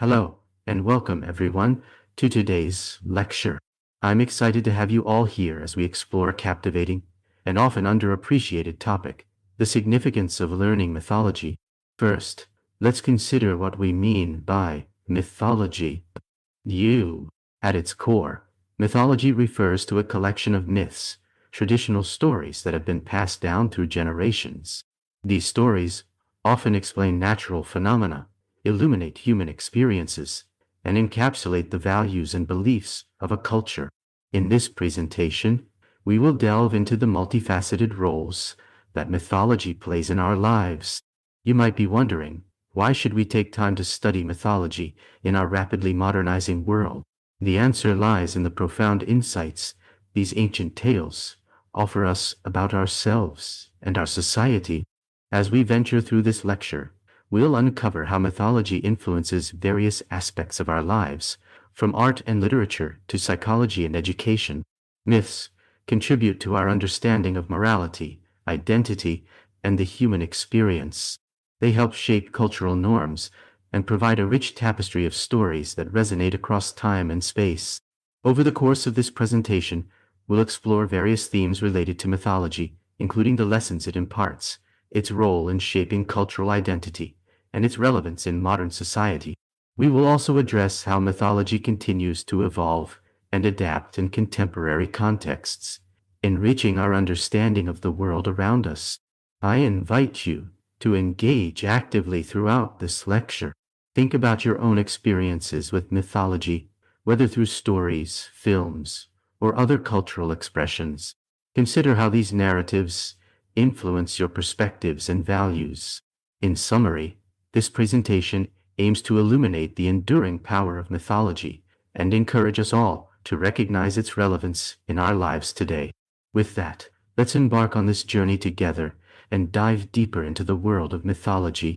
Hello, and welcome everyone to today's lecture. I'm excited to have you all here as we explore a captivating and often underappreciated topic, the significance of learning mythology. First, let's consider what we mean by mythology. At its core, mythology refers to a collection of myths, traditional stories that have been passed down through generations. These stories often explain natural phenomena, illuminate human experiences, and encapsulate the values and beliefs of a culture. In this presentation, we will delve into the multifaceted roles that mythology plays in our lives. You might be wondering, why should we take time to study mythology in our rapidly modernizing world? The answer lies in the profound insights these ancient tales offer us about ourselves and our society. As we venture through this lecture, we'll uncover how mythology influences various aspects of our lives, from art and literature to psychology and education. Myths contribute to our understanding of morality, identity, and the human experience. They help shape cultural norms and provide a rich tapestry of stories that resonate across time and space. Over the course of this presentation, we'll explore various themes related to mythology, including the lessons it imparts, its role in shaping cultural identity, and its relevance in modern society. We will also address how mythology continues to evolve and adapt in contemporary contexts, enriching our understanding of the world around us. I invite you to engage actively throughout this lecture. Think about your own experiences with mythology, whether through stories, films, or other cultural expressions. Consider how these narratives influence your perspectives and values. In summary, this presentation aims to illuminate the enduring power of mythology and encourage us all to recognize its relevance in our lives today. With that, let's embark on this journey together and dive deeper into the world of mythology.